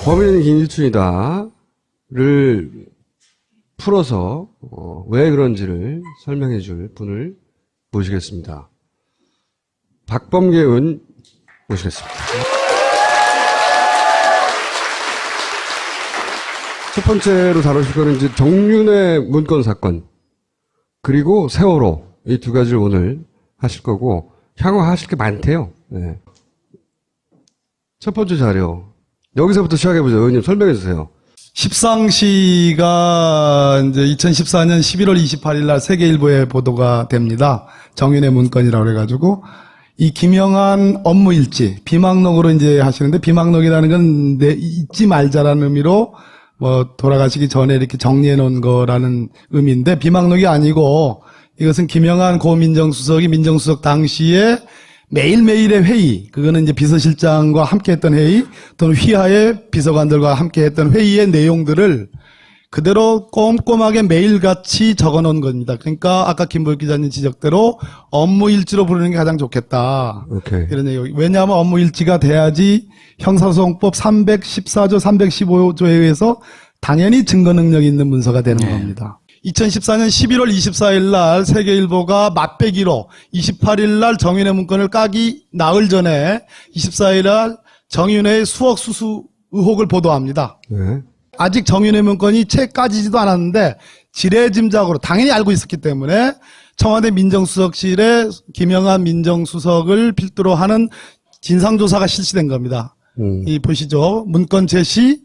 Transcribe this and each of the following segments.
범인은 김기춘이다를 풀어서 왜 그런지를 설명해 줄 분을 모시겠습니다. 박범계 의원 모시겠습니다. 첫 번째로 다루실 거는 이제 정윤회 문건 사건, 그리고 세월호, 이 두 가지를 오늘 하실 거고, 향후 하실 게 많대요. 네. 첫 번째 자료. 여기서부터 시작해보죠. 의원님 설명해 주세요. 십상시가 이제 2014년 11월 28일 날 세계일보에 보도가 됩니다. 정윤회 문건이라고 그래가지고, 이 김영한 업무일지, 비망록으로 이제 하시는데, 비망록이라는 건 잊지 말자라는 의미로 돌아가시기 전에 이렇게 정리해 놓은 거라는 의미인데, 비망록이 아니고, 이것은 김영한 고 민정수석이 민정수석 당시에 매일매일의 회의, 그거는 이제 비서실장과 함께 했던 회의, 또는 휘하의 비서관들과 함께 했던 회의의 내용들을 그대로 꼼꼼하게 매일같이 적어 놓은 겁니다. 그러니까 아까 김보혁 기자님 지적대로 업무일지로 부르는 게 가장 좋겠다. 오케이. 이런 얘기. 왜냐하면 업무일지가 돼야지 형사소송법 314조, 315조에 의해서 당연히 증거 능력이 있는 문서가 되는 겁니다. 2014년 11월 24일 날 세계일보가 맛배기로 28일 날 정윤회 문건을 까기 나흘 전에 24일 날 정윤회의 수억 수수 의혹을 보도합니다. 네. 아직 정윤회 문건이 채 까지지도 않았는데 지레짐작으로 당연히 알고 있었기 때문에 청와대 민정수석실에 김영한 민정수석을 필두로 하는 진상조사가 실시된 겁니다. 이 보시죠. 문건 제시,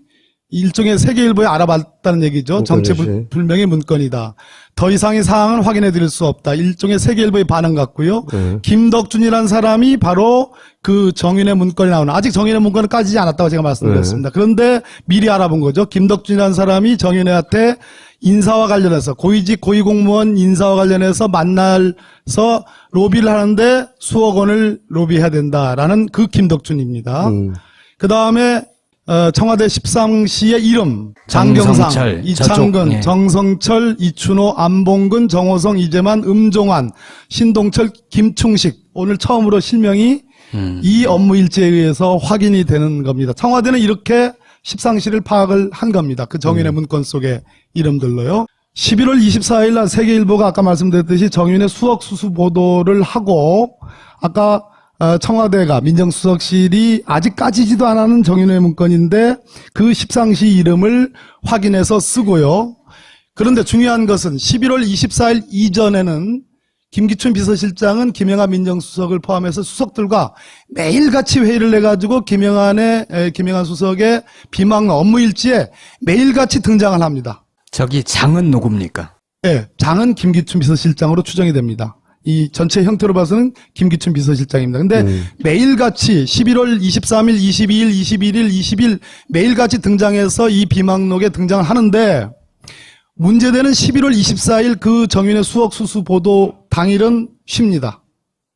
일종의 세계일보에 알아봤다는 얘기죠. 정체불명의 문건이다. 더 이상의 사항을 확인해 드릴 수 없다. 일종의 세계일보의 반응 같고요. 김덕준이라는 사람이 바로 그 정윤회 문건이 나오는, 아직 정윤회 문건은 까지지 않았다고 제가 말씀드렸습니다. 그런데 미리 알아본 거죠. 김덕준이라는 사람이 정윤회한테 인사와 관련해서, 고위직 고위공무원 인사와 관련해서 만나서 로비를 하는데 수억 원을 로비해야 된다라는 그 김덕준입니다. 그 다음에 청와대 십상시의 이름, 장경상, 이창근, 예. 정성철, 이춘호, 안봉근, 정호성, 이재만, 음종환, 신동철, 김충식, 오늘 처음으로 실명이 이 업무일지에 의해서 확인이 되는 겁니다. 청와대는 이렇게 십상시를 파악을 한 겁니다. 그 정윤회 문건 속의 이름들로요. 11월 24일 날 세계일보가 아까 말씀드렸듯이 정윤회 수억 수수 보도를 하고, 아까 청와대가 민정수석실이 아직 까지지도 않은 정윤회 문건인데 그 십상시 이름을 확인해서 쓰고요. 그런데 중요한 것은 11월 24일 이전에는 김기춘 비서실장은 김영한 민정수석을 포함해서 수석들과 매일같이 회의를 해가지고 김영한 수석의 비망록 업무일지에 매일같이 등장을 합니다. 저기 장은 누굽니까? 네, 장은 김기춘 비서실장으로 추정이 됩니다. 이 전체 형태로 봐서는 김기춘 비서실장입니다. 근데 매일같이 11월 23일, 22일, 21일, 20일 매일같이 등장해서 이 비망록에 등장을 하는데, 문제되는 11월 24일 그 정윤회 수억 수수 보도 당일은 쉽니다.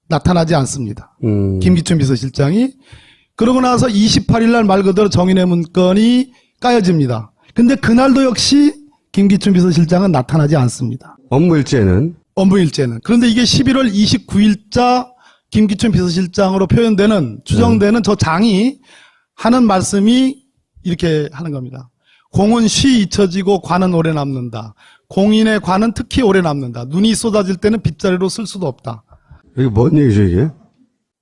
나타나지 않습니다. 김기춘 비서실장이. 그러고 나서 28일 날 말 그대로 정윤회 문건이 까여집니다. 근데 그날도 역시 김기춘 비서실장은 나타나지 않습니다. 업무일지에는. 그런데 이게 11월 29일자 김기춘 비서실장으로 표현되는, 추정되는 저 장이 하는 말씀이 이렇게 하는 겁니다. 공은 쉬 잊혀지고 관은 오래 남는다. 공인의 관은 특히 오래 남는다. 눈이 쏟아질 때는 빗자루로 쓸 수도 없다. 이게 뭔 얘기죠, 이게?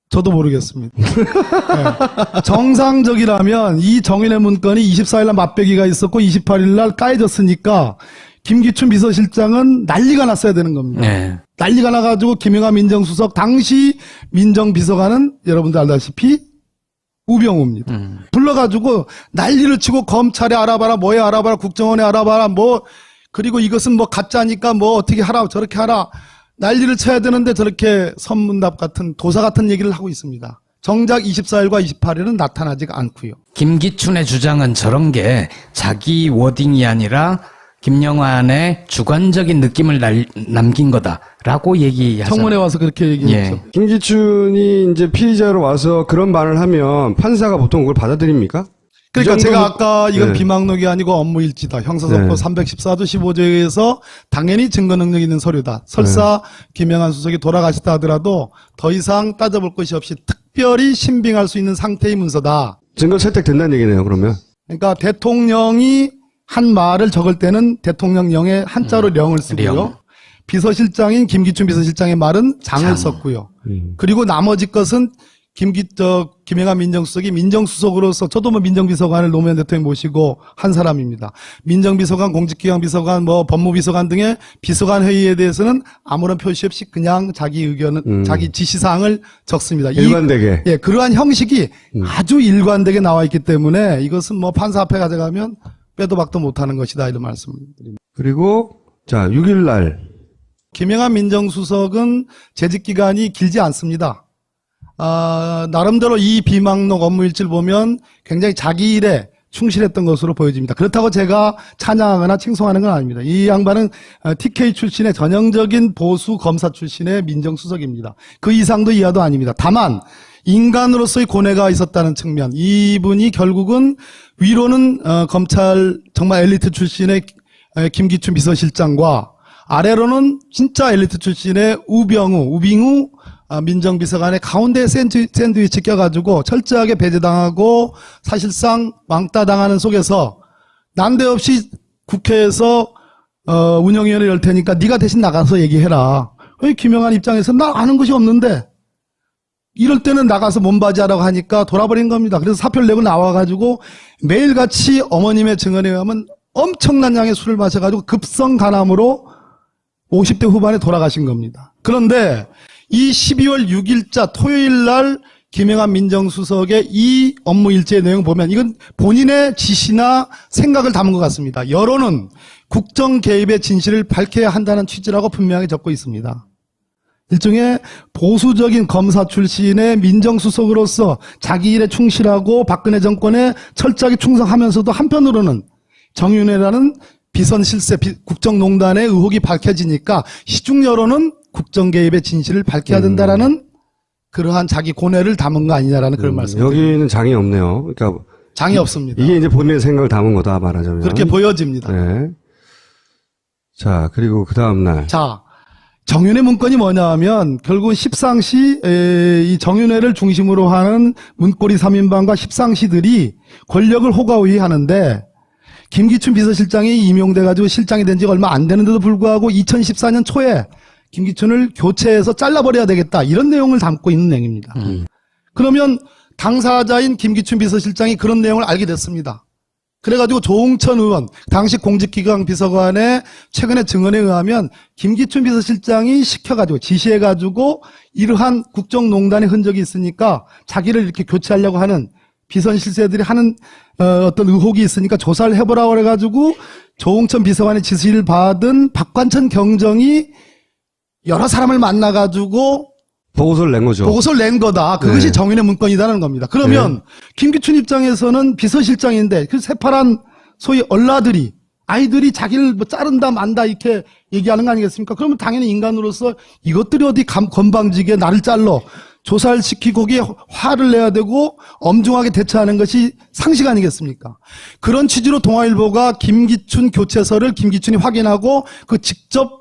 저도 모르겠습니다. 네. 정상적이라면 이 정윤회 문건이 24일 날 맛배기가 있었고 28일 날 까여졌으니까 김기춘 비서실장은 난리가 났어야 되는 겁니다. 네. 난리가 나가지고 김영한 민정수석, 당시 민정비서관은 여러분들 알다시피 우병우입니다. 불러가지고 난리를 치고 검찰에 알아봐라, 뭐에 알아봐라, 국정원에 알아봐라, 그리고 이것은 가짜니까 어떻게 하라, 저렇게 하라. 난리를 쳐야 되는데 저렇게 선문답 같은, 도사 같은 얘기를 하고 있습니다. 정작 24일과 28일은 나타나지가 않고요. 김기춘의 주장은 저런 게 자기 워딩이 아니라 김영환의 주관적인 느낌을 남긴 거다라고 얘기하잖아요. 청문회 와서 그렇게 얘기했죠. 예. 김기춘이 이제 피의자로 와서 그런 말을 하면 판사가 보통 그걸 받아들입니까? 그러니까 그 제가 아까 이건 네. 비망록이 아니고 업무일지다. 형사소송법 314조 15조에 의해서 당연히 증거 능력 있는 서류다. 설사 김영한 수석이 돌아가시다 하더라도 더 이상 따져볼 것이 없이 특별히 신빙할 수 있는 상태의 문서다. 증거 채택된다는 얘기네요, 그러면. 그러니까 대통령이 한 말을 적을 때는 대통령령에 한자로 령을 쓰고요. 령. 비서실장인 김기춘 비서실장의 말은 장을 썼고요. 그리고 나머지 것은 김영하 민정수석이 민정수석으로서 저도 뭐 민정비서관을 노무현 대통령이 모시고 한 사람입니다. 민정비서관, 공직기강 비서관, 뭐 법무비서관 등의 비서관 회의에 대해서는 아무런 표시 없이 그냥 자기 의견은 자기 지시사항을 적습니다. 일관되게. 예, 그러한 형식이 아주 일관되게 나와 있기 때문에 이것은 뭐 판사 앞에 가져가면 빼도 박도 못하는 것이다 이런 말씀드립니다. 그리고 자 6일 날 김영하 민정수석은 재직 기간이 길지 않습니다. 나름대로 이 비망록 업무일지를 보면 굉장히 자기 일에 충실했던 것으로 보여집니다. 그렇다고 제가 찬양하거나 칭송하는 건 아닙니다. 이 양반은 TK 출신의 전형적인 보수 검사 출신의 민정수석입니다. 그 이상도 이하도 아닙니다. 다만 인간으로서의 고뇌가 있었다는 측면, 이분이 결국은 위로는 검찰 정말 엘리트 출신의 김기춘 비서실장과 아래로는 진짜 엘리트 출신의 우빙우 민정비서관의 가운데 샌드위치 껴가지고 철저하게 배제당하고 사실상 왕따당하는 속에서 난데없이 국회에서 운영위원회 열 테니까 네가 대신 나가서 얘기해라. 김영한 입장에서 나 아는 것이 없는데 이럴 때는 나가서 몸바지하라고 하니까 돌아버린 겁니다. 그래서 사표를 내고 나와가지고 매일같이 어머님의 증언에 의하면 엄청난 양의 술을 마셔가지고 급성 간암으로 50대 후반에 돌아가신 겁니다. 그런데 이 12월 6일자 토요일 날 김영한 민정수석의 이 업무 일지의 내용 보면 이건 본인의 지시나 생각을 담은 것 같습니다. 여론은 국정 개입의 진실을 밝혀야 한다는 취지라고 분명히 적고 있습니다. 일종의 보수적인 검사 출신의 민정수석으로서 자기 일에 충실하고 박근혜 정권에 철저하게 충성하면서도 한편으로는 정윤회라는 비선 실세 국정농단의 의혹이 밝혀지니까 시중 여론은 국정 개입의 진실을 밝혀야 된다라는 그러한 자기 고뇌를 담은 거 아니냐라는 그런 말씀입니다. 여기는 장이 없네요. 그러니까 장이 없습니다. 이게 이제 본인의 생각을 담은 거다 말하자면. 그렇게 보여집니다. 네. 자, 그리고 그 다음 날. 자, 정윤회 문건이 뭐냐 하면 결국 십상시 이 정윤회를 중심으로 하는 문고리 3인방과 십상시들이 권력을 호가호위하는데 김기춘 비서실장이 임용돼가지고 실장이 된 지가 얼마 안 되는데도 불구하고 2014년 초에 김기춘을 교체해서 잘라버려야 되겠다 이런 내용을 담고 있는 내용입니다. 그러면 당사자인 김기춘 비서실장이 그런 내용을 알게 됐습니다. 그래가지고 조홍천 의원 당시 공직기강 비서관의 최근의 증언에 의하면 김기춘 비서실장이 시켜가지고 지시해가지고 이러한 국정농단의 흔적이 있으니까 자기를 이렇게 교체하려고 하는 비선 실세들이 하는 어떤 의혹이 있으니까 조사를 해보라고 그래가지고 조홍천 비서관의 지시를 받은 박관천 경정이 여러 사람을 만나가지고 보고서를 낸 거죠. 보고서를 낸 거다. 그것이 네. 정윤의 문건이라는 겁니다. 그러면 김기춘 입장에서는 비서실장인데 그 새파란 소위 얼라들이 아이들이 자기를 뭐 자른다 만다 이렇게 얘기하는 거 아니겠습니까? 그러면 당연히 인간으로서 이것들이 어디 건방지게 나를 잘러 조사를 시키고 거기에 화를 내야 되고 엄중하게 대처하는 것이 상식 아니겠습니까? 그런 취지로 동아일보가 김기춘 교체서를 김기춘이 확인하고 그 직접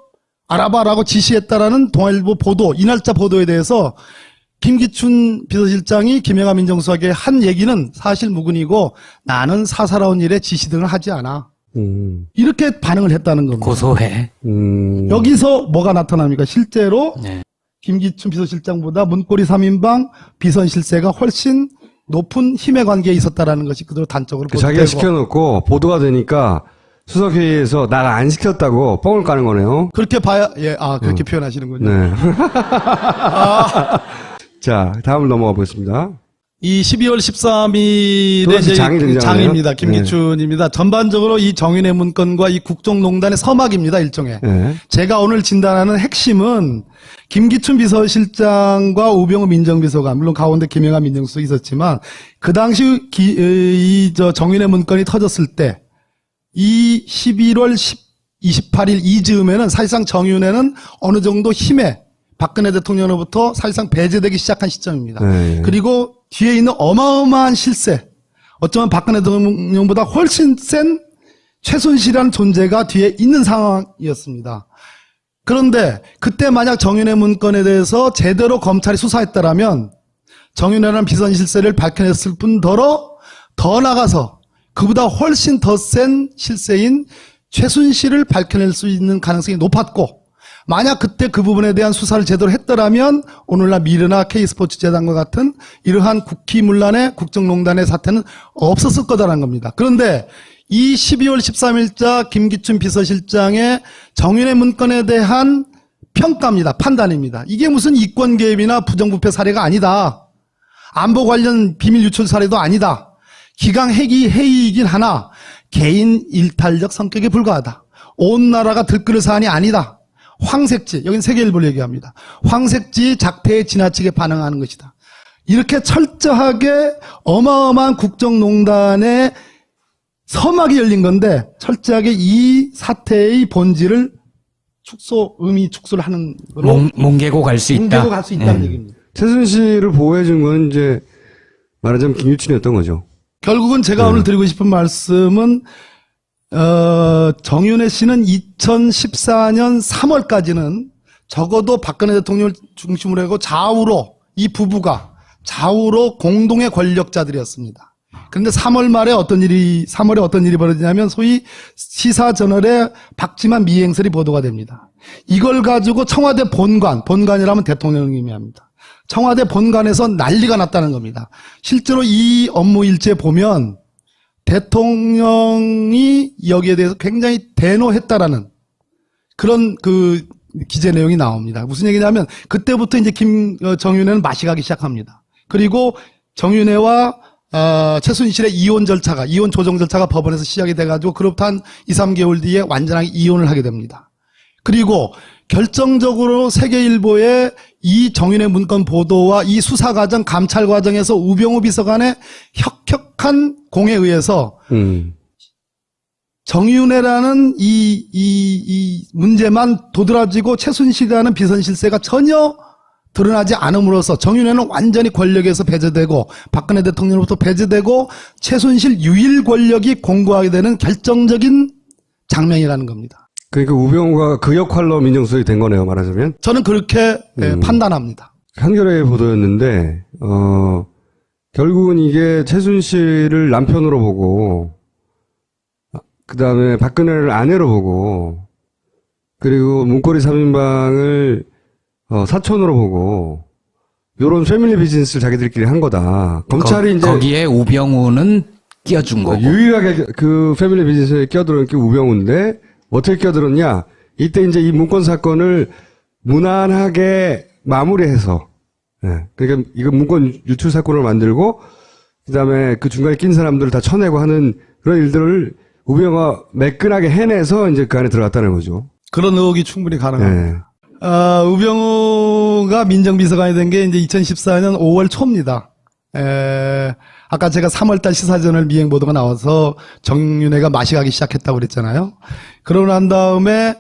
알아봐라고 지시했다라는 동아일보 보도, 이날짜 보도에 대해서 김기춘 비서실장이 김영하 민정수석에 한 얘기는 사실 무근이고 나는 사사로운 일에 지시 등을 하지 않아. 이렇게 반응을 했다는 겁니다. 고소해. 여기서 뭐가 나타납니까? 실제로 네. 김기춘 비서실장보다 문고리 3인방 비선 실세가 훨씬 높은 힘의 관계에 있었다라는 것이 그대로 단적으로 자기가 보도되고 시켜놓고 보도가 되니까 수석회의에서 나가 안 시켰다고 뻥을 까는 거네요. 그렇게 봐야 그렇게 표현하시는군요. 네. 자, 다음 넘어가 보겠습니다. 이 12월 13일에 또다시 장이 등장하네요. 장입니다. 김기춘입니다. 전반적으로 이 정윤회 문건과 이 국정농단의 서막입니다. 일종의. 네. 제가 오늘 진단하는 핵심은 김기춘 비서실장과 우병우 민정비서관, 물론 가운데 김영하 민정수석이 있었지만 그 당시 정윤회 문건이 터졌을 때 이 11월 28일 이즈음에는 사실상 정윤회는 어느 정도 힘에 박근혜 대통령으로부터 사실상 배제되기 시작한 시점입니다. 네. 그리고 뒤에 있는 어마어마한 실세, 어쩌면 박근혜 대통령보다 훨씬 센 최순실이라는 존재가 뒤에 있는 상황이었습니다. 그런데 그때 만약 정윤회 문건에 대해서 제대로 검찰이 수사했다라면 정윤회라는 비선 실세를 밝혀냈을 뿐더러 더 나가서 그보다 훨씬 더 센 실세인 최순실을 밝혀낼 수 있는 가능성이 높았고, 만약 그때 그 부분에 대한 수사를 제대로 했더라면 오늘날 미르나 K스포츠재단과 같은 이러한 국기문란의 국정농단의 사태는 없었을 거다라는 겁니다. 그런데 이 12월 13일자 김기춘 비서실장의 정윤회 문건에 대한 평가입니다. 판단입니다. 이게 무슨 이권 개입이나 부정부패 사례가 아니다. 안보 관련 비밀 유출 사례도 아니다. 기강 회의이긴 하나 개인 일탈적 성격에 불과하다. 온 나라가 들끓을 사안이 아니다. 황색지, 여긴 세계일보를 얘기합니다. 황색지 작태에 지나치게 반응하는 것이다. 이렇게 철저하게 어마어마한 국정농단의 서막이 열린 건데 철저하게 이 사태의 본질을 의미 축소를 하는 거로 뭉개고 갈 수 있다. 뭉개고 갈 수 있다는 얘기입니다. 최순실을 보호해준 건 이제 말하자면 김유춘이었던 거죠. 결국은 제가 오늘 드리고 싶은 말씀은 정윤회 씨는 2014년 3월까지는 적어도 박근혜 대통령을 중심으로 하고 좌우로 이 부부가 좌우로 공동의 권력자들이었습니다. 그런데 3월에 어떤 일이 벌어지냐면 소위 시사저널에 박지만 미행설이 보도가 됩니다. 이걸 가지고 청와대 본관이라면 대통령을 의미합니다. 청와대 본관에서 난리가 났다는 겁니다. 실제로 이 업무 일지에 보면 대통령이 여기에 대해서 굉장히 대노했다라는 그런 그 기재 내용이 나옵니다. 무슨 얘기냐면 그때부터 이제 정윤회는 맛이 가기 시작합니다. 그리고 정윤회와 최순실의 이혼 조정 절차가 법원에서 시작이 돼가지고 그로부터 한 2, 3개월 뒤에 완전하게 이혼을 하게 됩니다. 그리고 결정적으로 세계일보의 이 정윤회 문건 보도와 이 수사 과정, 감찰 과정에서 우병우 비서관의 혁혁한 공에 의해서 정윤회라는 이 문제만 도드라지고 최순실이라는 비선실세가 전혀 드러나지 않음으로써 정윤회는 완전히 권력에서 배제되고 박근혜 대통령으로부터 배제되고 최순실 유일 권력이 공고하게 되는 결정적인 장면이라는 겁니다. 그러니까 우병우가 그 역할로 민정수석이 된 거네요, 말하자면. 저는 그렇게 판단합니다. 한겨레 보도였는데, 결국은 이게 최순실을 남편으로 보고, 그 다음에 박근혜를 아내로 보고, 그리고 문고리 3인방을 사촌으로 보고, 요런 패밀리 비즈니스를 자기들끼리 한 거다. 검찰이 이제. 거기에 우병우는 끼워준 거고. 유일하게 그 패밀리 비즈니스에 끼어들은 게 우병우인데, 어떻게 끼어들었냐? 이때 이제 이 문건 사건을 무난하게 마무리해서, 예. 그러니까 이거 문건 유출 사건을 만들고, 그 다음에 그 중간에 낀 사람들을 다 쳐내고 하는 그런 일들을 우병우가 매끈하게 해내서 이제 그 안에 들어갔다는 거죠. 그런 의혹이 충분히 가능합니다. 예. 우병우가 민정비서관이 된 게 이제 2014년 5월 초입니다. 아까 제가 3월달 시사저널 미행 보도가 나와서 정윤회가 맛이 가기 시작했다고 그랬잖아요. 그러고 난 다음에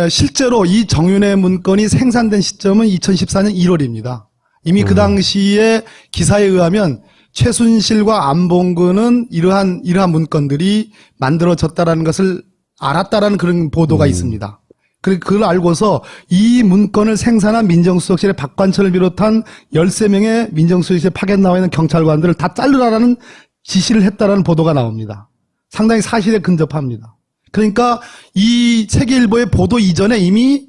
실제로 이 정윤회 문건이 생산된 시점은 2014년 1월입니다. 이미 그 당시에 기사에 의하면 최순실과 안봉근은 이러한 문건들이 만들어졌다라는 것을 알았다라는 그런 보도가 있습니다. 그걸 알고서 이 문건을 생산한 민정수석실의 박관철을 비롯한 13명의 민정수석실에 파견 나와 있는 경찰관들을 다 자르라라는 지시를 했다라는 보도가 나옵니다. 상당히 사실에 근접합니다. 그러니까 이 세계일보의 보도 이전에 이미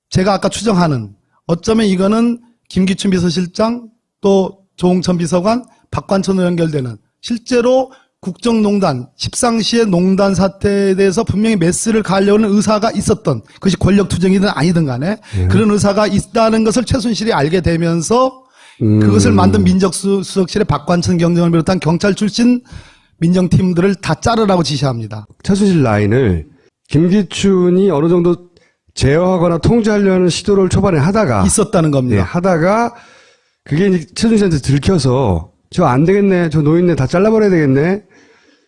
제가 아까 추정하는 어쩌면 이거는 김기춘 비서실장 또 조홍천 비서관 박관철로 연결되는 실제로 국정농단, 십상시의 농단 사태에 대해서 분명히 메스를 가려는 의사가 있었던 그것이 권력투쟁이든 아니든 간에 그런 의사가 있다는 것을 최순실이 알게 되면서 그것을 만든 민정수석실의 박관천 경정을 비롯한 경찰 출신 민정팀들을 다 자르라고 지시합니다. 최순실 라인을 김기춘이 어느 정도 제어하거나 통제하려는 시도를 초반에 하다가 있었다는 겁니다. 네, 하다가 그게 이제 최순실한테 들켜서 저 안 되겠네, 저 노인네 다 잘라버려야 되겠네.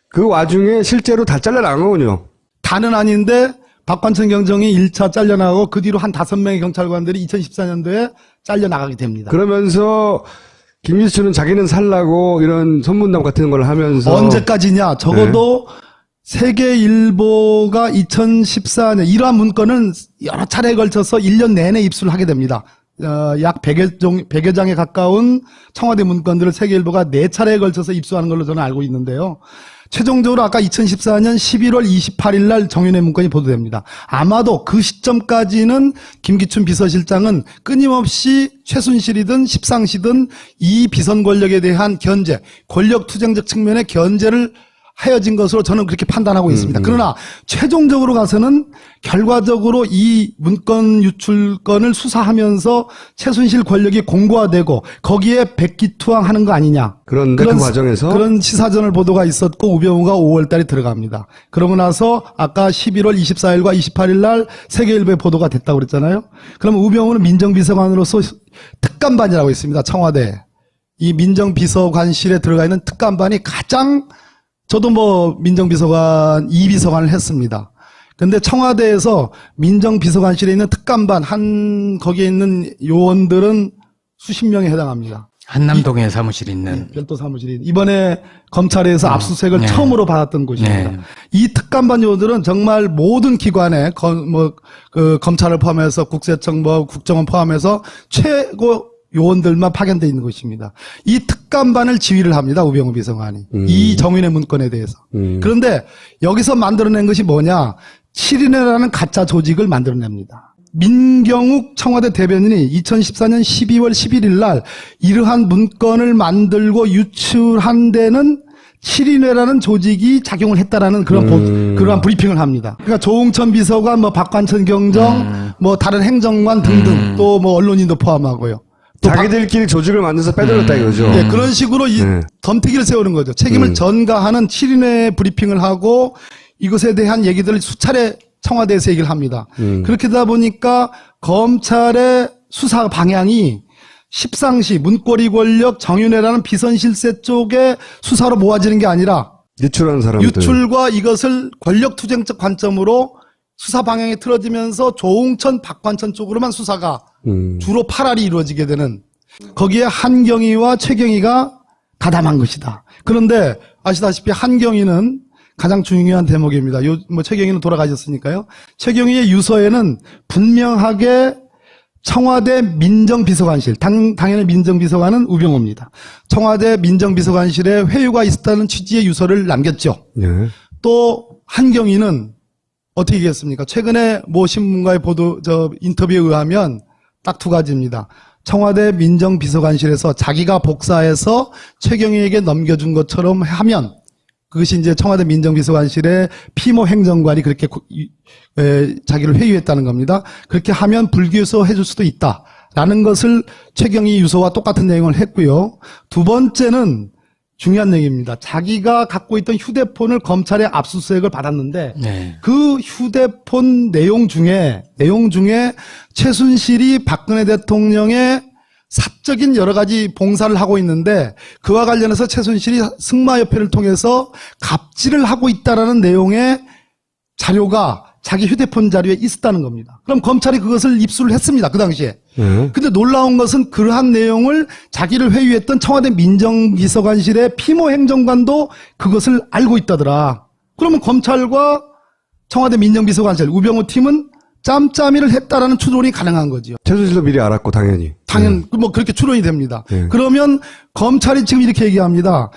그 와중에 실제로 다 잘려나간 거군요. 다는 아닌데 박관천 경정이 1차 잘려나가고 그 뒤로 한 5명의 경찰관들이 2014년도에 잘려나가게 됩니다. 그러면서 김기춘은 자기는 살라고 이런 소문담 같은 걸 하면서 언제까지냐? 적어도 세계일보가 2014년 이러한 문건은 여러 차례에 걸쳐서 1년 내내 입수를 하게 됩니다. 약 100여 장에 가까운 청와대 문건들을 세계일보가 4차례에 걸쳐서 입수하는 걸로 저는 알고 있는데요. 최종적으로 아까 2014년 11월 28일 날 정윤회 문건이 보도됩니다. 아마도 그 시점까지는 김기춘 비서실장은 끊임없이 최순실이든 십상시든 이 비선 권력에 대한 견제, 권력투쟁적 측면의 견제를 하여진 것으로 저는 그렇게 판단하고 있습니다. 그러나 최종적으로 가서는 결과적으로 이 문건 유출건을 수사하면서 최순실 권력이 공고화되고 거기에 백기투항하는 거 아니냐. 그런데 그 과정에서 그런 시사저널 보도가 있었고 우병우가 5월 달에 들어갑니다. 그러고 나서 아까 11월 24일과 28일 날 세계일보에 보도가 됐다고 그랬잖아요. 그러면 우병우는 민정비서관으로서 특감반이라고 있습니다. 청와대. 이 민정비서관실에 들어가 있는 특감반이 가장 저도 뭐 민정비서관 2비서관을 했습니다. 근데 청와대에서 민정비서관실에 있는 특감반 거기에 있는 요원들은 수십 명에 해당합니다. 한남동에 사무실 있는. 별도 사무실이 이번에 검찰에서 압수수색을 네. 처음으로 받았던 곳입니다. 네. 이 특감반 요원들은 정말 모든 기관에 검찰을 포함해서 국세청 국정원 포함해서 최고 요원들만 파견되어 있는 것입니다. 이 특감반을 지휘를 합니다. 우병우 비서관이. 이 정윤회 문건에 대해서. 그런데 여기서 만들어낸 것이 뭐냐. 7인회라는 가짜 조직을 만들어냅니다. 민경욱 청와대 대변인이 2014년 12월 11일 날 이러한 문건을 만들고 유출한 데는 7인회라는 조직이 작용을 했다라는 그러한 브리핑을 합니다. 그러니까 조홍천 비서관, 박관천 경정, 다른 행정관 등등 또 언론인도 포함하고요. 또 자기들끼리 조직을 만들어서 빼돌렸다 이거죠. 네, 그런 식으로 덤태기를 세우는 거죠. 책임을 전가하는 7인회 브리핑을 하고 이것에 대한 얘기들을 수차례 청와대에서 얘기를 합니다. 그렇게 되다 보니까 검찰의 수사 방향이 십상시 문고리 권력 정윤회라는 비선실세 쪽에 수사로 모아지는 게 아니라 유출하는 사람들. 유출과 이것을 권력투쟁적 관점으로 수사 방향이 틀어지면서 조홍천, 박관천 쪽으로만 수사가 주로 팔알이 이루어지게 되는 거기에 한경희와 최경희가 가담한 것이다. 그런데 아시다시피 한경희는 가장 중요한 대목입니다. 최경희는 돌아가셨으니까요. 최경희의 유서에는 분명하게 청와대 민정비서관실, 당연히 민정비서관은 우병우입니다. 청와대 민정비서관실에 회유가 있었다는 취지의 유서를 남겼죠. 네. 또 한경희는 어떻게 얘기했습니까? 최근에 신문가의 인터뷰에 의하면 딱 두 가지입니다. 청와대 민정비서관실에서 자기가 복사해서 최경희에게 넘겨준 것처럼 하면 그것이 이제 청와대 민정비서관실의 피모 행정관이 그렇게 자기를 회유했다는 겁니다. 그렇게 하면 불기소 해줄 수도 있다라는 것을 최경희 유서와 똑같은 내용을 했고요. 두 번째는 중요한 얘기입니다. 자기가 갖고 있던 휴대폰을 검찰의 압수수색을 받았는데 네. 그 휴대폰 내용 중에 최순실이 박근혜 대통령의 사적인 여러 가지 봉사를 하고 있는데 그와 관련해서 최순실이 승마협회를 통해서 갑질을 하고 있다라는 내용의 자료가 자기 휴대폰 자료에 있었다는 겁니다. 그럼 검찰이 그것을 입수를 했습니다. 그 당시에. 근데 놀라운 것은 그러한 내용을 자기를 회유했던 청와대 민정비서관실의 피모 행정관도 그것을 알고 있다더라. 그러면 검찰과 청와대 민정비서관실 우병우 팀은 짬짬이를 했다라는 추론이 가능한 거죠. 최순실도 미리 알았고 당연히. 그렇게 추론이 됩니다. 네. 그러면 검찰이 지금 이렇게 얘기합니다.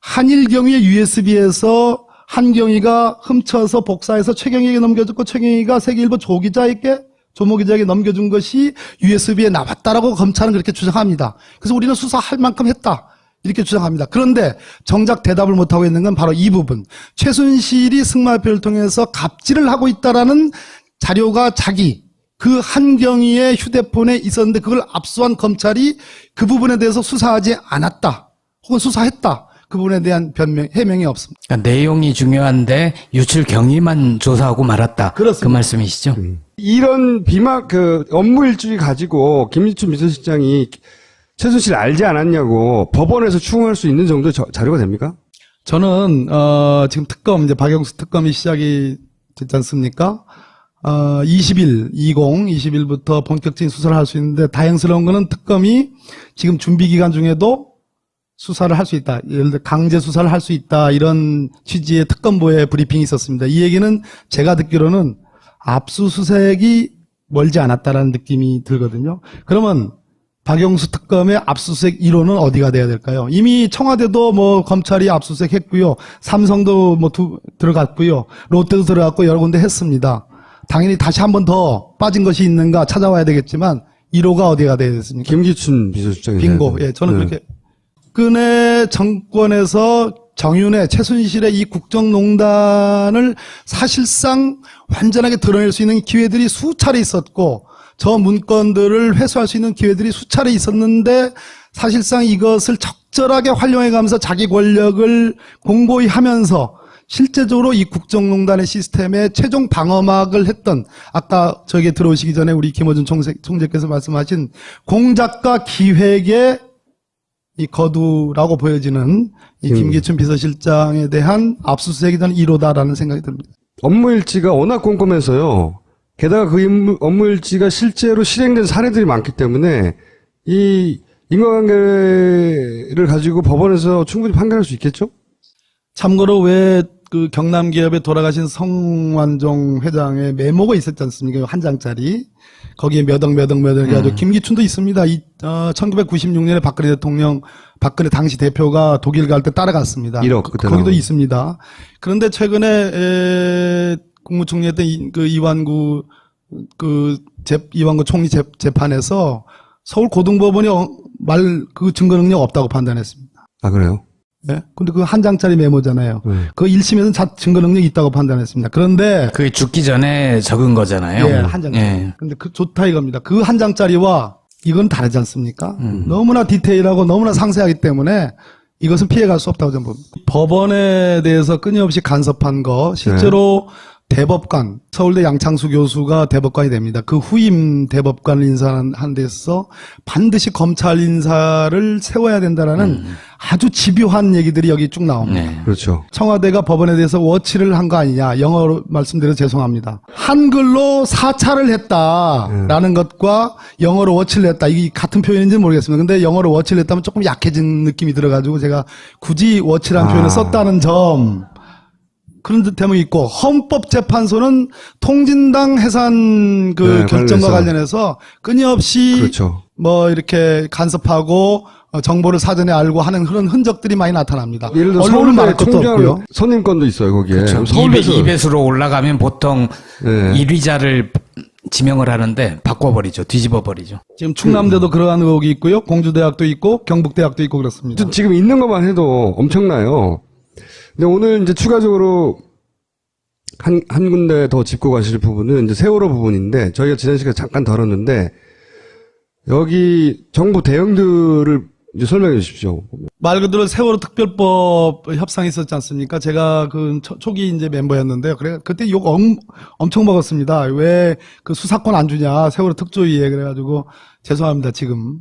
한일경위의 USB에서 한경희가 훔쳐서 복사해서 최경희에게 넘겨줬고 최경희가 세계일보 조 기자에게 넘겨준 것이 USB에 나왔다라고 검찰은 그렇게 주장합니다. 그래서 우리는 수사할 만큼 했다. 이렇게 주장합니다. 그런데 정작 대답을 못하고 있는 건 바로 이 부분. 최순실이 승마협회를 통해서 갑질을 하고 있다라는 자료가 그 한경희의 휴대폰에 있었는데 그걸 압수한 검찰이 그 부분에 대해서 수사하지 않았다. 혹은 수사했다. 그 부분에 대한 해명이 없습니다. 그러니까 내용이 중요한데 유출 경위만 조사하고 말았다. 그렇습니다. 그 말씀이시죠? 이런 업무 일주일 가지고 김기춘 비서실장이 최순실 알지 않았냐고 법원에서 추궁할 수 있는 정도의 자료가 됩니까? 저는 지금 이제 박영수 특검이 시작이 됐지 않습니까? 20일부터 본격적인 수사를 할 수 있는데 다행스러운 거는 특검이 지금 준비 기간 중에도 수사를 할 수 있다. 예를 들어 강제 수사를 할 수 있다. 이런 취지의 특검보의 브리핑이 있었습니다. 이 얘기는 제가 듣기로는 압수수색이 멀지 않았다라는 느낌이 들거든요. 그러면 박영수 특검의 압수수색 1호는 어디가 돼야 될까요? 이미 청와대도 뭐 검찰이 압수수색 했고요. 삼성도 뭐 들어갔고요. 롯데도 들어갔고 여러 군데 했습니다. 당연히 다시 한 번 더 빠진 것이 있는가 찾아와야 되겠지만 1호가 어디가 돼야 되겠습니까? 김기춘 비서실장이. 빙고. 예, 저는 그렇게. 박근혜 정권에서 정윤회, 최순실의 이 국정농단을 사실상 완전하게 드러낼 수 있는 기회들이 수차례 있었고 저 문건들을 회수할 수 있는 기회들이 수차례 있었는데 사실상 이것을 적절하게 활용해가면서 자기 권력을 공고히 하면서 실제적으로 이 국정농단의 시스템에 최종 방어막을 했던 아까 저에게 들어오시기 전에 우리 김어준 총재께서 말씀하신 공작과 기획의 이 거두라고 보여지는 이 김기춘 비서실장에 대한 압수수색이 저는 1호다라는 생각이 듭니다. 업무 일지가 워낙 꼼꼼해서요. 게다가 그 업무 일지가 실제로 실행된 사례들이 많기 때문에 이 인과관계를 가지고 법원에서 충분히 판결할 수 있겠죠? 참고로 왜 그 경남 기업에 돌아가신 성완종 회장의 메모가 있었지 않습니까? 한 장짜리. 거기에 몇 억 해가지고 김기춘도 있습니다. 1996년에 박근혜 대통령, 박근혜 당시 대표가 독일 갈 때 따라갔습니다. 1억 그때 거기도 나오고. 있습니다. 그런데 최근에 국무총리 했던 이완구 총리 재판에서 서울 고등법원이 그 증거 능력 없다고 판단했습니다. 아, 그래요? 예? 근데 그 한 장짜리 메모잖아요. 그 1심에서는 증거 능력이 있다고 판단했습니다. 그런데 그게 죽기 전에 적은 거잖아요. 예, 한 장. 예. 근데 그 좋다 이겁니다. 그 한 장짜리와 이건 다르지 않습니까? 너무나 디테일하고 너무나 상세하기 때문에 이것은 피해갈 수 없다고 저는 봅니다. 법원에 대해서 끊임없이 간섭한 거 실제로 대법관, 서울대 양창수 교수가 대법관이 됩니다. 그 후임 대법관을 인사한 데서 반드시 검찰 인사를 세워야 된다라는 아주 집요한 얘기들이 여기 쭉 나옵니다. 네. 그렇죠. 청와대가 법원에 대해서 워치를 한 거 아니냐. 영어로 말씀드려서 죄송합니다. 한글로 사찰을 했다라는 것과 영어로 워치를 했다. 이게 같은 표현인지는 모르겠습니다. 근데 영어로 워치를 했다면 조금 약해진 느낌이 들어가지고 제가 굳이 워치라는 표현을 썼다는 점. 그런 대목이 있고 헌법재판소는 통진당 해산 결정과 관련해서 끊임없이 그렇죠. 뭐 이렇게 간섭하고 정보를 사전에 알고 하는 그런 흔적들이 많이 나타납니다. 예를 들어 언론은 말할 서울대 것도 없고요. 총장 선임권도 있어요, 거기에. 그렇죠. 서울대에서 2배수로 올라가면 보통 네. 1위자를 지명을 하는데 바꿔버리죠. 뒤집어버리죠. 지금 충남대도 그러한 의혹이 있고요. 공주대학도 있고 경북대학도 있고 그렇습니다. 지금 있는 것만 해도 엄청나요. 근데 오늘 이제 추가적으로 한 군데 더 짚고 가실 부분은 이제 세월호 부분인데 저희가 지난 시간에 잠깐 다뤘는데 여기 정부 대응들을 이제 설명해 주십시오. 말 그대로 세월호 특별법 협상이 있었지 않습니까? 제가 그 초기 이제 멤버였는데요. 그래 그때 욕 엄청 먹었습니다. 왜 그 수사권 안 주냐? 세월호 특조위에 그래가지고 죄송합니다. 지금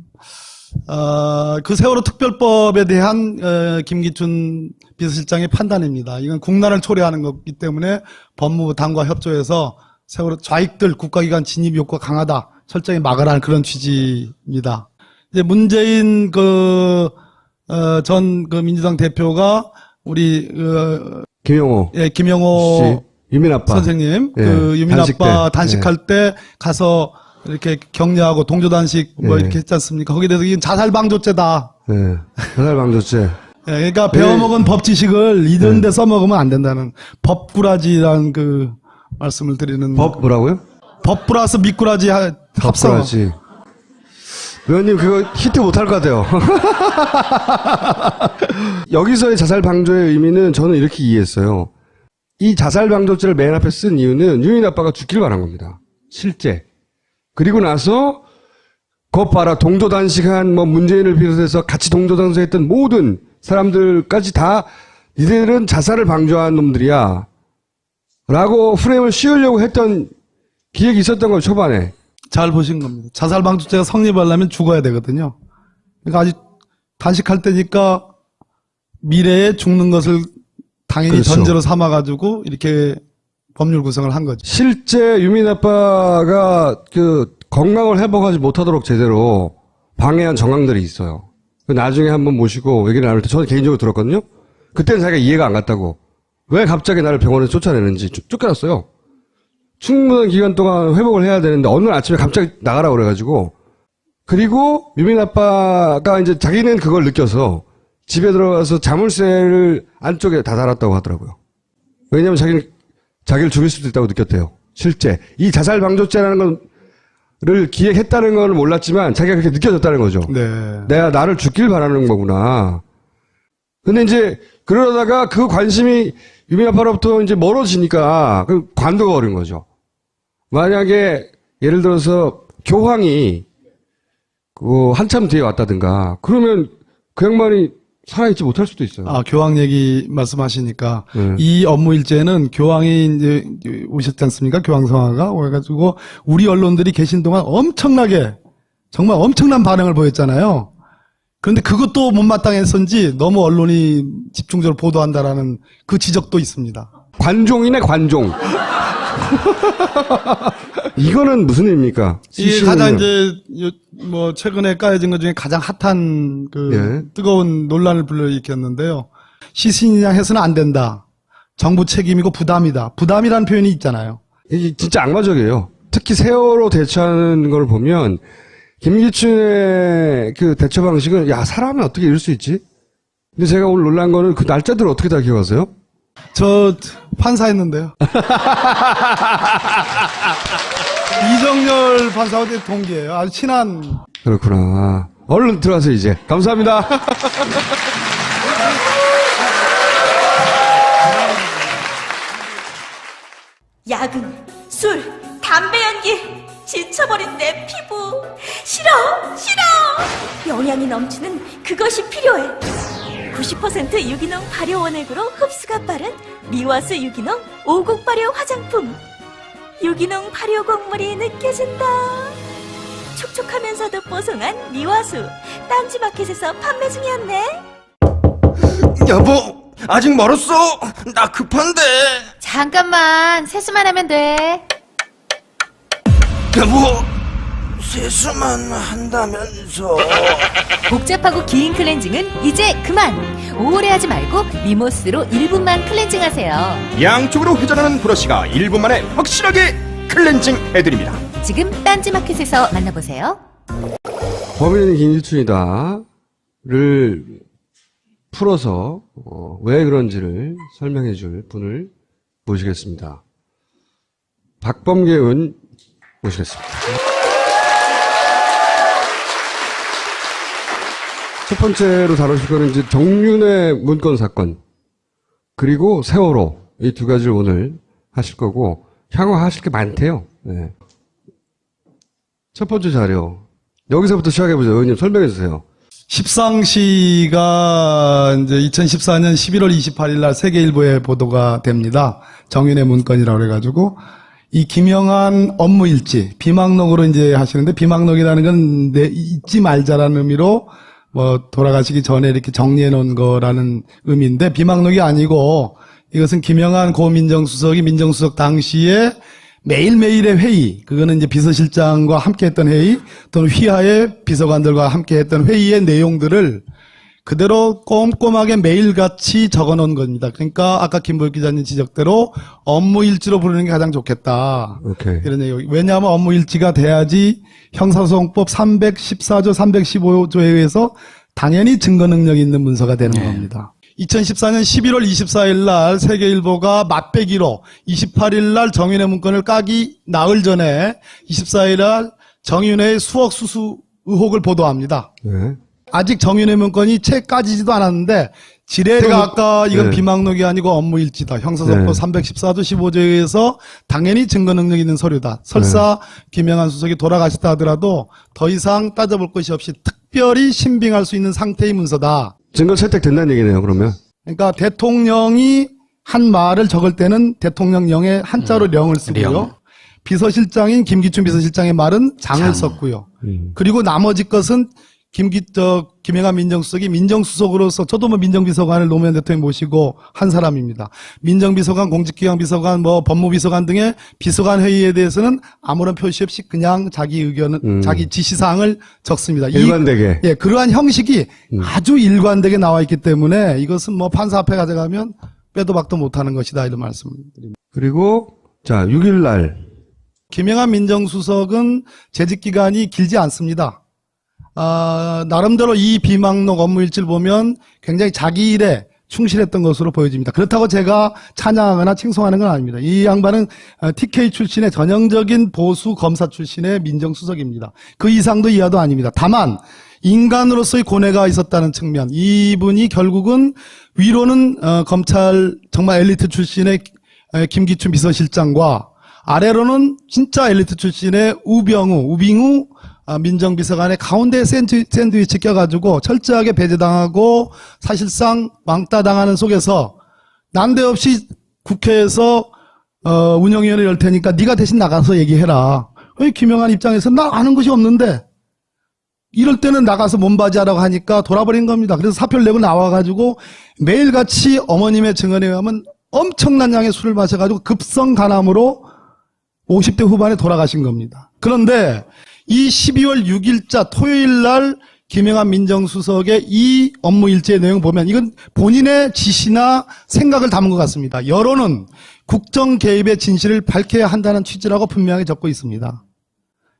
그 세월호 특별법에 대한 김기춘 비서실장의 판단입니다. 이건 국난을 초래하는 거기 때문에 법무부 당과 협조해서 세월호 좌익들 국가기관 진입 욕구가 강하다. 철저히 막으라는 그런 취지입니다. 이제 문재인 전 민주당 대표가 우리 김영호 김영호 씨, 유민 아빠 선생님 예, 유민 단식 아빠 때. 단식할 때 가서 이렇게 격려하고 동조 단식 뭐 예. 이렇게 했지 않습니까? 거기에 대해서 이건 자살 방조죄다. 예. 자살방조죄. 그러니까 배워먹은 법 지식을 이런 데 써먹으면 안 된다는 법꾸라지라는 그 말씀을 드리는. 법 뭐라고요? 법 플러스 미꾸라지 합성. 법꾸라지. 의원님 그거 히트 못할 것 같아요. 여기서의 자살방조의 의미는 저는 이렇게 이해했어요. 이 자살방조죄를 맨 앞에 쓴 이유는 유민 아빠가 죽길 바란 겁니다. 실제. 그리고 나서 것 봐라 동조단식한 뭐 문재인을 비롯해서 같이 동조단식했던 모든 사람들까지 다 니들은 자살을 방조한 놈들이야 라고 프레임을 씌우려고 했던 기획이 있었던 거예요. 초반에. 잘 보신 겁니다. 자살 방조죄가 성립하려면 죽어야 되거든요. 그러니까 아직 단식할 때니까 미래에 죽는 것을 당연히 그렇죠. 전제로 삼아가지고 이렇게 법률 구성을 한 거죠. 실제 유민 아빠가 그 건강을 회복하지 못하도록 제대로 방해한 정황들이 있어요. 나중에 한번 모시고 얘기를 나눌 때 저는 개인적으로 들었거든요. 그때는 자기가 이해가 안 갔다고. 왜 갑자기 나를 병원에 쫓아내는지 쫓겨났어요. 충분한 기간 동안 회복을 해야 되는데 어느 날 아침에 갑자기 나가라 그래가지고 그리고 유민 아빠가 이제 자기는 그걸 느껴서 집에 들어가서 자물쇠를 안쪽에 다 달았다고 하더라고요. 왜냐하면 자기를 죽일 수도 있다고 느꼈대요. 실제 이 자살 방조죄라는 거를 기획했다는 건 몰랐지만 자기가 그렇게 느껴졌다는 거죠. 네. 내가 나를 죽길 바라는 거구나. 근데 이제 그러다가 그 관심이 유민 아빠로부터 이제 멀어지니까 그 관두가 버린 거죠. 만약에 예를 들어서 교황이 그 한참 뒤에 왔다든가 그러면 그 양반이 살아있지 못할 수도 있어요. 아, 교황 얘기 말씀하시니까 네. 이 업무 일제는 교황이 이제 오셨지 않습니까? 교황 성화가 오해가지고 우리 언론들이 계신 동안 엄청나게 정말 엄청난 반응을 보였잖아요. 그런데 그것도 못마땅했는지 너무 언론이 집중적으로 보도한다라는 그 지적도 있습니다. 관종이네 관종. 이거는 무슨 의미입니까? 이게 가장 이제 뭐 최근에 까여진 것 중에 가장 핫한 그 예. 뜨거운 논란을 불러일으켰는데요. 시신이냐 해서는 안 된다. 정부 책임이고 부담이다. 부담이라는 표현이 있잖아요. 이게 진짜 악마적이에요. 특히 세월호 대처하는 걸 보면 김기춘의 그 대처 방식은 야 사람이 어떻게 이럴 수 있지? 근데 제가 오늘 놀란 거는 그 날짜들을 어떻게 다 기억하세요? 저 판사했는데요. 이정열 판사와 제 동기예요. 아주 친한. 그렇구나. 얼른 들어가세요 이제. 감사합니다. 야근, 술, 담배 연기, 지쳐버린 내 피부. 싫어, 싫어! 영양이 넘치는 그것이 필요해. 90% 유기농 발효 원액으로 흡수가 빠른 미와수 유기농 5국 발효 화장품. 유기농 발효 곡물이 느껴진다. 촉촉하면서도 뽀송한 미와수. 딴지마켓에서 판매 중이었네. 여보, 아직 멀었어. 나 급한데. 잠깐만, 세수만 하면 돼. 여보, 세수만 한다면서. 복잡하고 긴 클렌징은 이제 그만. 오래 하지 말고 미모스로 1분만 클렌징 하세요. 양쪽으로 회전하는 브러쉬가 1분 만에 확실하게 클렌징 해드립니다. 지금 딴지마켓에서 만나보세요. 범인은 김일춘이다를 풀어서 왜 그런지를 설명해 줄 분을 모시겠습니다. 박범계 의원 모시겠습니다. 첫 번째로 다루실 거는 이제 정윤의 문건 사건, 그리고 세월호, 이 두 가지를 오늘 하실 거고, 향후 하실 게 많대요. 네. 첫 번째 자료. 여기서부터 시작해보죠. 의원님 설명해 주세요. 십상시가 이제 2014년 11월 28일 날 세계일보에 보도가 됩니다. 정윤의 문건이라고 그래가지고, 이 김영한 업무 일지, 비망록으로 이제 하시는데, 비망록이라는 건 잊지 말자라는 의미로 뭐 돌아가시기 전에 이렇게 정리해 놓은 거라는 의미인데, 비망록이 아니고 이것은 김영한 고 민정수석이 민정수석 당시에 매일매일의 회의, 그거는 이제 비서실장과 함께 했던 회의 또는 휘하의 비서관들과 함께 했던 회의의 내용들을 그대로 꼼꼼하게 매일같이 적어 놓은 겁니다. 그러니까 아까 김보혁 기자님 지적대로 업무 일지로 부르는 게 가장 좋겠다. 오케이. 이런 내용. 왜냐하면 업무 일지가 돼야지 형사소송법 314조, 315조에 의해서 당연히 증거 능력이 있는 문서가 되는 겁니다. 2014년 11월 24일 날 세계일보가 맛배기로 28일 날 정윤회 문건을 까기 나흘 전에 24일 날 정윤회의 수억 수수 의혹을 보도합니다. 네. 아직 정윤회 문건이 채 까지지도 않았는데 제가 아까 이건 네. 비망록이 아니고 업무일지다. 형사소송법 네. 314조 15조에 의해서 당연히 증거 능력 있는 서류다. 설사 김영한 수석이 돌아가셨다 하더라도 더 이상 따져볼 것이 없이 특별히 신빙할 수 있는 상태의 문서다. 증거 채택된다는 얘기네요, 그러면. 그러니까 대통령이 한 말을 적을 때는 대통령령에 한자로 령을 쓰고요. 령. 비서실장인 김기춘 비서실장의 말은 장을 썼고요. 그리고 나머지 것은 김영한 민정수석이 민정수석으로서 저도 뭐 민정비서관을 노무현 대통령이 모시고 한 사람입니다. 민정비서관, 공직기강 비서관, 뭐 법무비서관 등의 비서관 회의에 대해서는 아무런 표시 없이 그냥 자기 의견은 자기 지시사항을 적습니다. 일관되게. 예, 그러한 형식이 아주 일관되게 나와 있기 때문에 이것은 뭐 판사 앞에 가져가면 빼도 박도 못하는 것이다 이런 말씀드립니다. 그리고 자 6일 날 김영한 민정수석은 재직 기간이 길지 않습니다. 나름대로 이 비망록 업무일지를 보면 굉장히 자기 일에 충실했던 것으로 보여집니다. 그렇다고 제가 찬양하거나 칭송하는 건 아닙니다. 이 양반은 TK 출신의 전형적인 보수 검사 출신의 민정수석입니다. 그 이상도 이하도 아닙니다. 다만 인간으로서의 고뇌가 있었다는 측면, 이분이 결국은 위로는 검찰 정말 엘리트 출신의 김기춘 비서실장과 아래로는 진짜 엘리트 출신의 우빙우 민정비서관의 가운데 샌드위치 껴가지고 철저하게 배제당하고 사실상 왕따당하는 속에서 난데없이 국회에서 운영위원회 열 테니까 네가 대신 나가서 얘기해라. 김영한 입장에서 나 아는 것이 없는데 이럴 때는 나가서 몸바지하라고 하니까 돌아버린 겁니다. 그래서 사표를 내고 나와가지고 매일같이 어머님의 증언에 의하면 엄청난 양의 술을 마셔가지고 급성 간암으로 50대 후반에 돌아가신 겁니다. 그런데 이 12월 6일자 토요일 날 김영한 민정수석의 이 업무 일지의 내용 보면 이건 본인의 지시나 생각을 담은 것 같습니다. 여론은 국정 개입의 진실을 밝혀야 한다는 취지라고 분명히 적고 있습니다.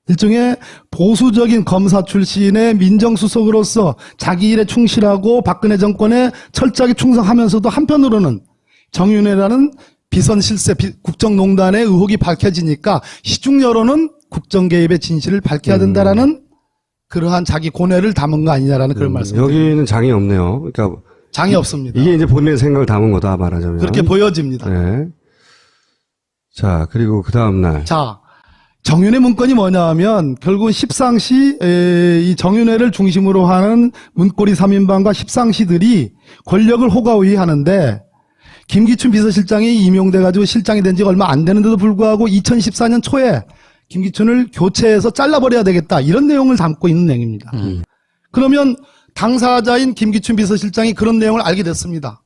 일종의 보수적인 검사 출신의 민정수석으로서 자기 일에 충실하고 박근혜 정권에 철저하게 충성하면서도 한편으로는 정윤회라는 비선 실세 국정농단의 의혹이 밝혀지니까 시중 여론은 국정 개입의 진실을 밝혀야 된다라는 그러한 자기 고뇌를 담은 거 아니냐라는 그런 말씀입니다. 여기는 장이 없네요. 그러니까 장이 없습니다. 이게 이제 본인의 생각을 담은 거다 말하자면. 그렇게 보여집니다. 네. 자, 그리고 그 다음 날. 자, 정윤회 문건이 뭐냐 하면 결국 십상시 이 정윤회를 중심으로 하는 문고리 3인방과 십상시들이 권력을 호가호위하는데 김기춘 비서실장이 임용돼가지고 실장이 된 지가 얼마 안 되는데도 불구하고 2014년 초에 김기춘을 교체해서 잘라버려야 되겠다 이런 내용을 담고 있는 내용입니다. 그러면 당사자인 김기춘 비서실장이 그런 내용을 알게 됐습니다.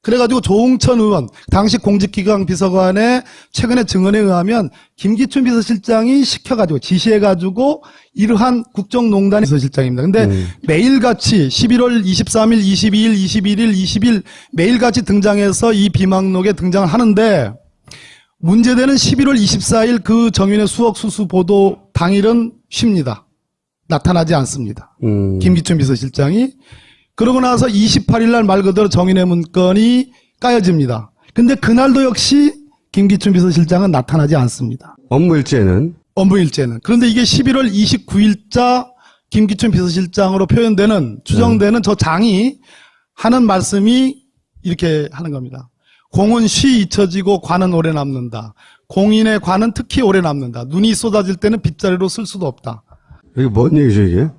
그래가지고 조홍천 의원 당시 공직기강 비서관의 최근의 증언에 의하면 김기춘 비서실장이 시켜가지고 지시해가지고 이러한 국정농단 비서실장입니다. 근데 매일같이 11월 23일, 22일, 21일, 20일 매일같이 등장해서 이 비망록에 등장을 하는데 문제되는 11월 24일 그 정윤회 수억 수수 보도 당일은 쉽니다. 나타나지 않습니다. 김기춘 비서실장이. 그러고 나서 28일 날 말 그대로 정윤회 문건이 까여집니다. 근데 그날도 역시 김기춘 비서실장은 나타나지 않습니다. 업무일지에는. 업무일지에는. 그런데 이게 11월 29일자 김기춘 비서실장으로 표현되는 추정되는 저 장이 하는 말씀이 이렇게 하는 겁니다. 공은 쉬 잊혀지고 관은 오래 남는다. 공인의 관은 특히 오래 남는다. 눈이 쏟아질 때는 빗자루로 쓸 수도 없다. 이게 뭔 얘기죠 이게?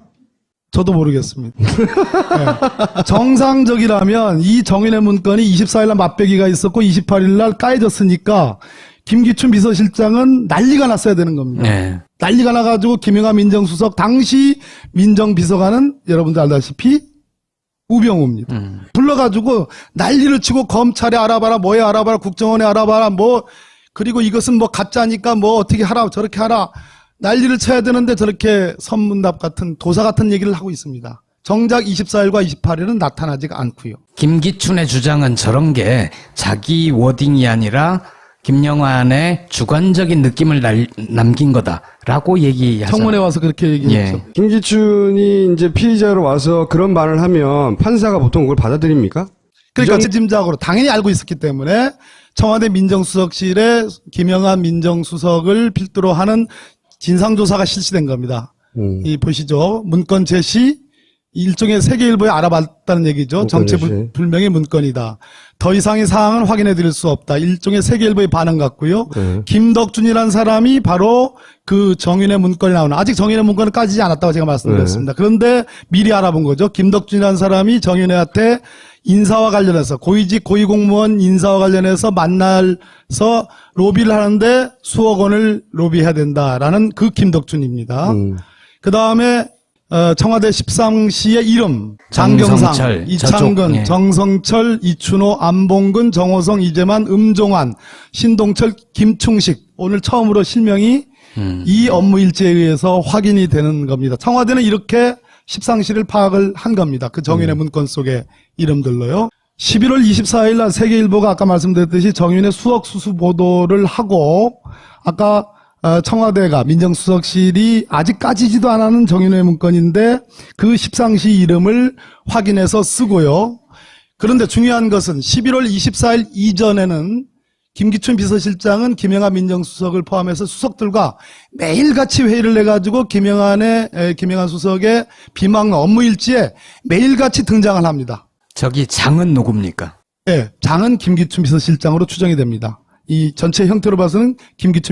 저도 모르겠습니다. 네. 정상적이라면 이 정인의 문건이 24일 날 맞배기가 있었고 28일 날 까여졌으니까 김기춘 비서실장은 난리가 났어야 되는 겁니다. 네. 난리가 나가지고 김영하 민정수석 당시 민정비서관은 여러분들 알다시피 우병우입니다. 불러가지고 난리를 치고 검찰에 알아봐라, 뭐에 알아봐라, 국정원에 알아봐라, 뭐 그리고 이것은 뭐 가짜니까 뭐 어떻게 하라, 저렇게 하라 난리를 쳐야 되는데 저렇게 선문답 같은 도사 같은 얘기를 하고 있습니다. 정작 24일과 28일은 나타나지가 않고요. 김기춘의 주장은 저런 게 자기 워딩이 아니라 김영환의 주관적인 느낌을 남긴 거다라고 얘기하잖아요. 청문회 와서 그렇게 얘기했죠. 예. 김기춘이 이제 피의자로 와서 그런 말을 하면 판사가 보통 그걸 받아들입니까? 그러니까 짐작으로 당연히 알고 있었기 때문에 청와대 민정수석실에 김영한 민정수석을 필두로 하는 진상조사가 실시된 겁니다. 이 보시죠. 문건 제시 일종의 세계일보에 알아봤다는 얘기죠. 정체불명의 문건이다. 더 이상의 사항은 확인해 드릴 수 없다. 일종의 세계일보의 반응 같고요. 김덕준이라는 사람이 바로 그 정윤회 문건이 나오는 아직 정윤회 문건은 까지지 않았다고 제가 말씀드렸습니다. 그런데 미리 알아본 거죠. 김덕준이라는 사람이 정윤회한테 인사와 관련해서 고위직 고위공무원 인사와 관련해서 만나서 로비를 하는데 수억 원을 로비해야 된다라는 그 김덕준입니다. 그 다음에 청와대 십상시의 이름 장경상, 정성철, 이창근, 저쪽, 예. 정성철, 이춘호, 안봉근, 정호성, 이재만, 음종환, 신동철, 김충식 오늘 처음으로 실명이 이 업무 일지에 의해서 확인이 되는 겁니다. 청와대는 이렇게 십상시를 파악을 한 겁니다. 그 정윤회 문건 속의 이름들로요. 11월 24일 날 세계일보가 아까 말씀드렸듯이 정윤회 수억 수수 보도를 하고 아까 청와대가 민정수석실이 아직 까지지도 않은 정윤회 문건인데 그 십상시 이름을 확인해서 쓰고요. 그런데 중요한 것은 11월 24일 이전에는 김기춘 비서실장은 김영한 민정수석을 포함해서 수석들과 매일같이 회의를 해가지고 김영한 수석의 비망 업무 일지에 매일같이 등장을 합니다. 저기 장은 누굽니까? 네, 장은 김기춘 비서실장으로 추정이 됩니다. 이 전체 형태로 봐서는 김기춘